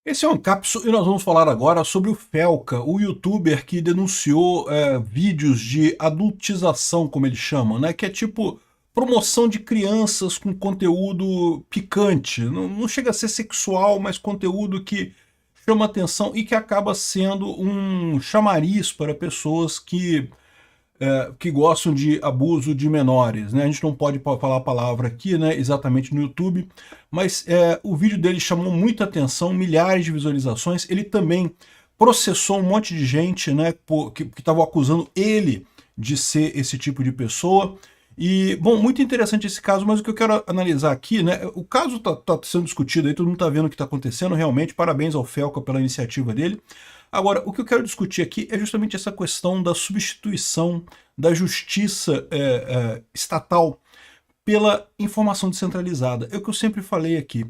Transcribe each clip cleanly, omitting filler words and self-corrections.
Esse é o Ancapsu e nós vamos falar agora sobre o Felca, o youtuber que denunciou vídeos de adultização, como eles chamam, né? Que é tipo promoção de crianças com conteúdo picante. Não chega a ser sexual, mas conteúdo que chama atenção e que acaba sendo um chamariz para pessoas que gostam de abuso de menores, né? A gente não pode falar a palavra aqui, né, exatamente no YouTube, mas o vídeo dele chamou muita atenção, milhares de visualizações. Ele também processou um monte de gente, né, que estavam acusando ele de ser esse tipo de pessoa. E, bom, muito interessante esse caso, mas o que eu quero analisar aqui, né, o caso tá sendo discutido aí, todo mundo tá vendo o que está acontecendo, realmente, parabéns ao Felca pela iniciativa dele. Agora, o que eu quero discutir aqui é justamente essa questão da substituição da justiça estatal pela informação descentralizada. É o que eu sempre falei aqui.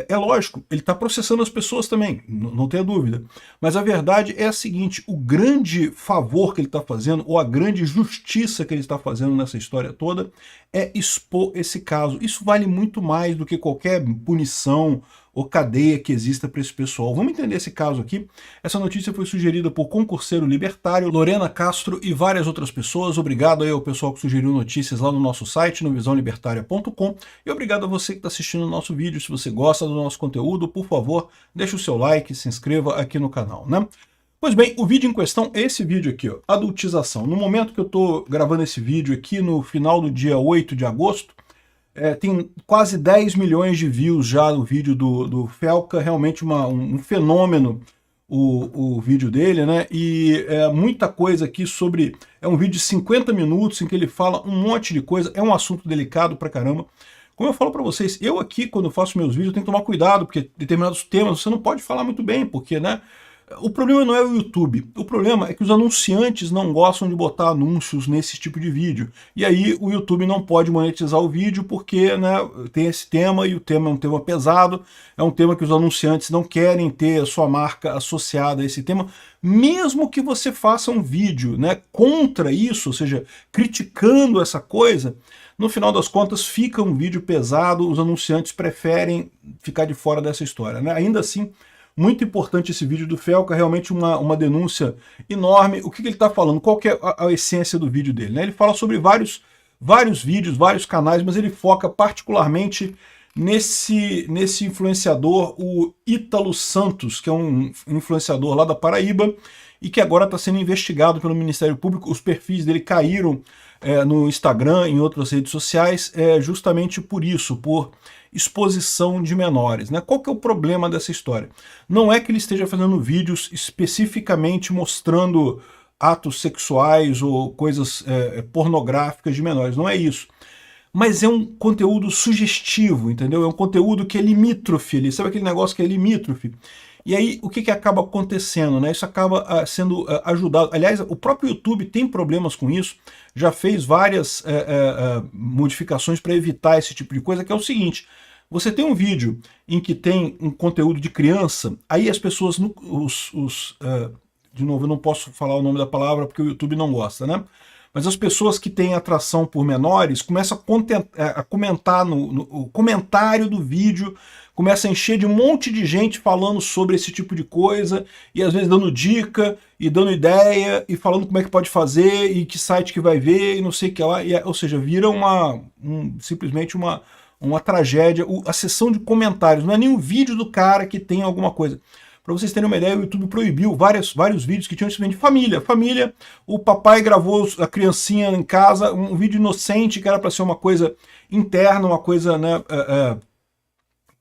É lógico, ele está processando as pessoas também, não tenha dúvida. Mas a verdade é a seguinte, o grande favor que ele está fazendo, ou a grande justiça que ele está fazendo nessa história toda, é expor esse caso. Isso vale muito mais do que qualquer punição ou cadeia que exista para esse pessoal. Vamos entender esse caso aqui. Essa notícia foi sugerida por concurseiro libertário, Lorena Castro e várias outras pessoas. Obrigado aí ao pessoal que sugeriu notícias lá no nosso site, no visãolibertaria.com. E obrigado a você que está assistindo o nosso vídeo. Se você gosta do nosso conteúdo, por favor, deixe o seu like, se inscreva aqui no canal, né? Pois bem, o vídeo em questão é esse vídeo aqui, ó, adultização. No momento que eu estou gravando esse vídeo aqui, no final do dia 8 de agosto, tem quase 10 milhões de views já no vídeo do Felca, realmente um fenômeno o vídeo dele, né? E muita coisa aqui sobre... É um vídeo de 50 minutos em que ele fala um monte de coisa, é um assunto delicado pra caramba. Como eu falo pra vocês, eu aqui, quando eu faço meus vídeos, eu tenho que tomar cuidado, porque determinados temas você não pode falar muito bem, porque, né? O problema não é o YouTube, o problema é que os anunciantes não gostam de botar anúncios nesse tipo de vídeo. E aí o YouTube não pode monetizar o vídeo porque, né, tem esse tema e o tema é um tema pesado, é um tema que os anunciantes não querem ter a sua marca associada a esse tema, mesmo que você faça um vídeo, né, contra isso, ou seja, criticando essa coisa. No final das contas fica um vídeo pesado, os anunciantes preferem ficar de fora dessa história, né? Ainda assim, muito importante esse vídeo do Felca, realmente uma denúncia enorme. O que ele está falando? Qual que é a essência do vídeo dele, né? Ele fala sobre vários vídeos, vários canais, mas ele foca particularmente nesse influenciador, o Ítalo Santos, que é um influenciador lá da Paraíba, e que agora está sendo investigado pelo Ministério Público. Os perfis dele caíram no Instagram, em outras redes sociais, justamente por isso, por exposição de menores, né? Qual que é o problema dessa história? Não é que ele esteja fazendo vídeos especificamente mostrando atos sexuais ou coisas pornográficas de menores, não é isso. Mas é um conteúdo sugestivo, entendeu? É um conteúdo que é limítrofe ali, sabe aquele negócio que é limítrofe? E aí, o que acaba acontecendo, né? Isso acaba sendo ajudado. Aliás, o próprio YouTube tem problemas com isso, já fez várias modificações para evitar esse tipo de coisa, que é o seguinte: você tem um vídeo em que tem um conteúdo de criança, aí as pessoas, de novo, eu não posso falar o nome da palavra porque o YouTube não gosta, né? Mas as pessoas que têm atração por menores começam a comentar o comentário do vídeo, começa a encher de um monte de gente falando sobre esse tipo de coisa, e às vezes dando dica, e dando ideia, e falando como é que pode fazer, e que site que vai ver, e não sei o que lá, ou seja, vira simplesmente uma tragédia. A seção de comentários, não é nem o vídeo do cara que tem alguma coisa. Para vocês terem uma ideia, o YouTube proibiu vários vídeos que tinham simplesmente família. Família, o papai gravou a criancinha em casa, um vídeo inocente que era para ser uma coisa interna, uma coisa, né,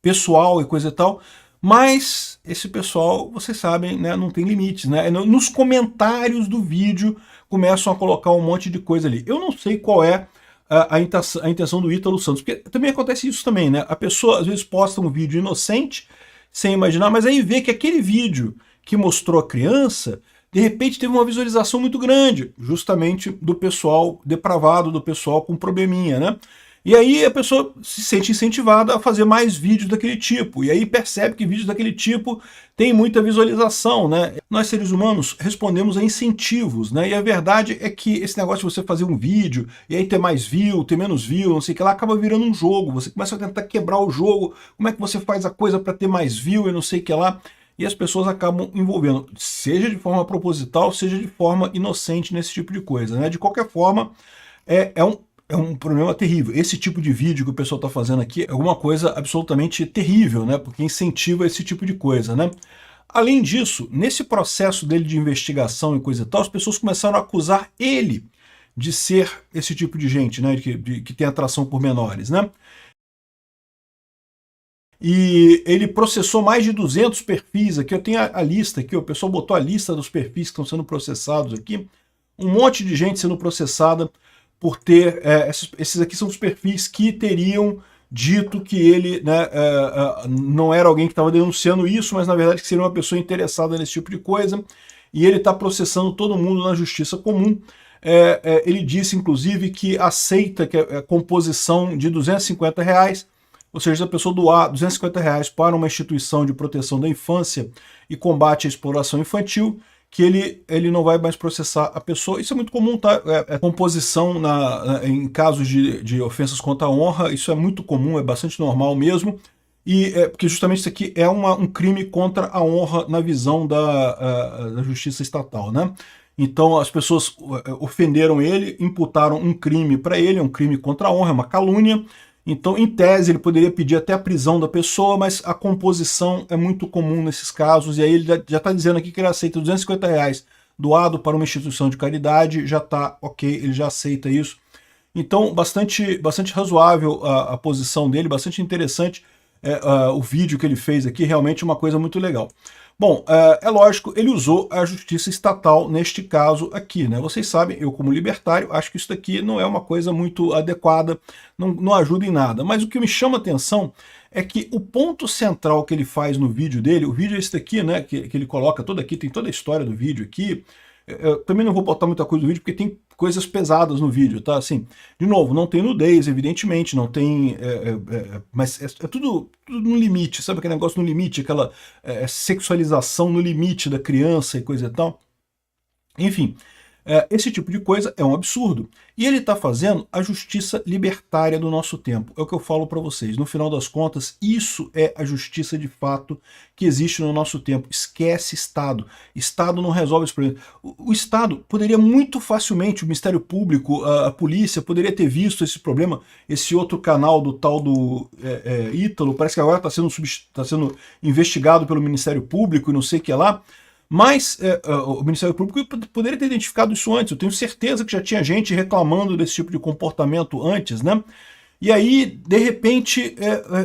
pessoal e coisa e tal. Mas esse pessoal, vocês sabem, né, não tem limites, né? Nos comentários do vídeo começam a colocar um monte de coisa ali. Eu não sei qual é a intenção do Ítalo Santos, porque também acontece isso também, né? A pessoa às vezes posta um vídeo inocente, sem imaginar, mas aí vê que aquele vídeo que mostrou a criança, de repente teve uma visualização muito grande, justamente do pessoal depravado, do pessoal com probleminha, né? E aí a pessoa se sente incentivada a fazer mais vídeos daquele tipo, e aí percebe que vídeos daquele tipo têm muita visualização, né? Nós seres humanos respondemos a incentivos, né? E a verdade é que esse negócio de você fazer um vídeo, e aí ter mais view, ter menos view, não sei o que lá, acaba virando um jogo, você começa a tentar quebrar o jogo, como é que você faz a coisa para ter mais view e não sei o que lá, e as pessoas acabam envolvendo, seja de forma proposital, seja de forma inocente nesse tipo de coisa, né? De qualquer forma, é um problema terrível. Esse tipo de vídeo que o pessoal está fazendo aqui é alguma coisa absolutamente terrível, né? Porque incentiva esse tipo de coisa, né? Além disso, nesse processo dele de investigação e coisa e tal, as pessoas começaram a acusar ele de ser esse tipo de gente, né? Que tem atração por menores, né? E ele processou mais de 200 perfis aqui. Eu tenho a lista aqui, o pessoal botou a lista dos perfis que estão sendo processados aqui. Um monte de gente sendo processada por ter... esses aqui são os perfis que teriam dito que ele, né, não era alguém que estava denunciando isso, mas na verdade que seria uma pessoa interessada nesse tipo de coisa. E ele está processando todo mundo na justiça comum. Ele disse, inclusive, que aceita que a composição de R$ 250, ou seja, se a pessoa doar R$ 250 para uma instituição de proteção da infância e combate à exploração infantil, que ele não vai mais processar a pessoa. Isso é muito comum, tá? Composição em casos de ofensas contra a honra, isso é muito comum, é bastante normal mesmo, e porque justamente isso aqui é um crime contra a honra na visão da justiça estatal, né? Então as pessoas ofenderam ele, imputaram um crime para ele, é um crime contra a honra, é uma calúnia. Então, em tese, ele poderia pedir até a prisão da pessoa, mas a composição é muito comum nesses casos, e aí ele já está dizendo aqui que ele aceita R$ 250 doado para uma instituição de caridade, já está ok, ele já aceita isso. Então, bastante razoável a posição dele, bastante interessante o vídeo que ele fez aqui, realmente uma coisa muito legal. Bom, é lógico, ele usou a justiça estatal neste caso aqui, né? Vocês sabem, eu como libertário, acho que isso daqui não é uma coisa muito adequada, não ajuda em nada. Mas o que me chama a atenção é que o ponto central que ele faz no vídeo dele, o vídeo é esse daqui, né? Que ele coloca todo aqui, tem toda a história do vídeo aqui. Eu também não vou botar muita coisa no vídeo, porque tem coisas pesadas no vídeo, tá? Assim, de novo, não tem nudez, evidentemente, não tem... mas é tudo no limite, sabe aquele negócio no limite, aquela sexualização no limite da criança e coisa e tal? Enfim, esse tipo de coisa é um absurdo. E ele está fazendo a justiça libertária do nosso tempo. É o que eu falo para vocês. No final das contas, isso é a justiça de fato que existe no nosso tempo. Esquece Estado. Estado não resolve esse problema. O Estado poderia muito facilmente, o Ministério Público, a polícia, poderia ter visto esse problema. Esse outro canal do tal do Ítalo, parece que agora está sendo investigado pelo Ministério Público e não sei o que lá. Mas o Ministério Público poderia ter identificado isso antes. Eu tenho certeza que já tinha gente reclamando desse tipo de comportamento antes, né? E aí, de repente,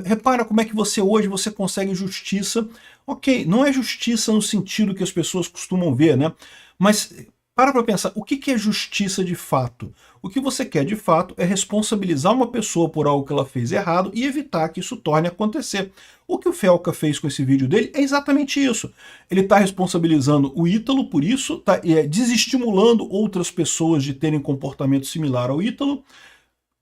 repara como é que hoje você consegue justiça. Ok, não é justiça no sentido que as pessoas costumam ver, né? Mas para pensar, o que é justiça de fato? O que você quer de fato é responsabilizar uma pessoa por algo que ela fez errado e evitar que isso torne a acontecer. O que o Felca fez com esse vídeo dele é exatamente isso. Ele está responsabilizando o Ítalo por isso, está desestimulando outras pessoas de terem comportamento similar ao Ítalo.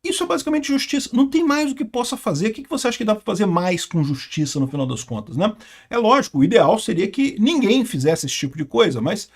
Isso é basicamente justiça. Não tem mais o que possa fazer. O que você acha que dá para fazer mais com justiça no final das contas, né? É lógico, o ideal seria que ninguém fizesse esse tipo de coisa, mas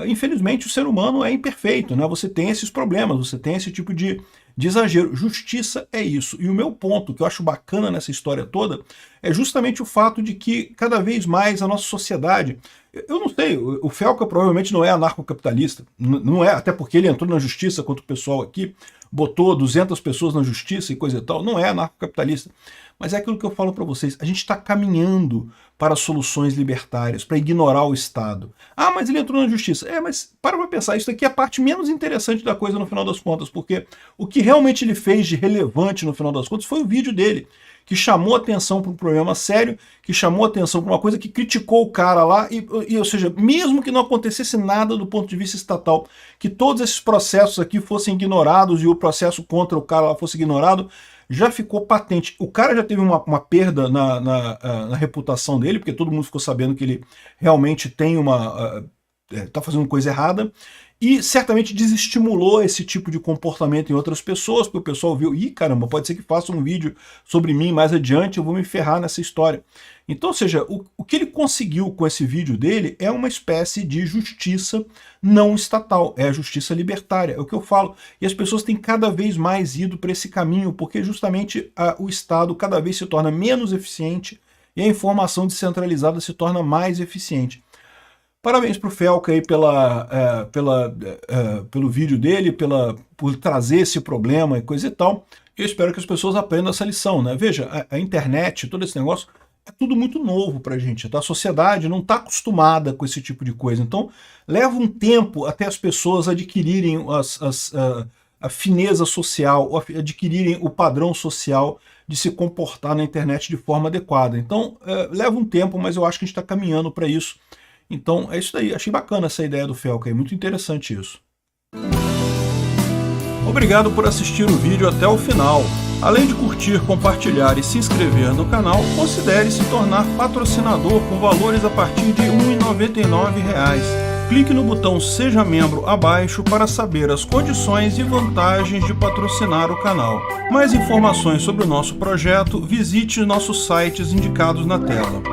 infelizmente o ser humano é imperfeito, né? Você tem esses problemas, você tem esse tipo de exagero. Justiça é isso. E o meu ponto, que eu acho bacana nessa história toda, é justamente o fato de que cada vez mais a nossa sociedade... Eu não sei, o Felca provavelmente não é anarcocapitalista, não é, até porque ele entrou na justiça contra o pessoal aqui, botou 200 pessoas na justiça e coisa e tal, não é anarcocapitalista. Mas é aquilo que eu falo para vocês, a gente está caminhando para soluções libertárias, para ignorar o Estado. Ah, mas ele entrou na justiça. Mas para pensar, isso aqui é a parte menos interessante da coisa no final das contas, porque o que realmente ele fez de relevante no final das contas foi o vídeo dele, que chamou atenção para um problema sério, que chamou atenção para uma coisa que criticou o cara lá, ou seja, mesmo que não acontecesse nada do ponto de vista estatal, que todos esses processos aqui fossem ignorados e o processo contra o cara lá fosse ignorado, já ficou patente. O cara já teve uma perda na reputação dele, porque todo mundo ficou sabendo que ele realmente tem tá fazendo coisa errada, e certamente desestimulou esse tipo de comportamento em outras pessoas, porque o pessoal viu, ih, caramba, pode ser que faça um vídeo sobre mim mais adiante, eu vou me ferrar nessa história. Então, ou seja, o que ele conseguiu com esse vídeo dele é uma espécie de justiça não estatal, é a justiça libertária, é o que eu falo. E as pessoas têm cada vez mais ido para esse caminho, porque justamente o Estado cada vez se torna menos eficiente e a informação descentralizada se torna mais eficiente. Parabéns para o Felca aí pelo vídeo dele, por trazer esse problema e coisa e tal. Eu espero que as pessoas aprendam essa lição, né? Veja, a internet, todo esse negócio, é tudo muito novo para a gente. Tá? A sociedade não está acostumada com esse tipo de coisa. Então, leva um tempo até as pessoas adquirirem a fineza social, adquirirem o padrão social de se comportar na internet de forma adequada. Então, leva um tempo, mas eu acho que a gente está caminhando para isso. Então é isso daí, achei bacana essa ideia do Felca, é muito interessante isso. Obrigado por assistir o vídeo até o final. Além de curtir, compartilhar e se inscrever no canal, considere se tornar patrocinador com valores a partir de R$ 1,99. Clique no botão Seja Membro abaixo para saber as condições e vantagens de patrocinar o canal. Mais informações sobre o nosso projeto, visite nossos sites indicados na tela.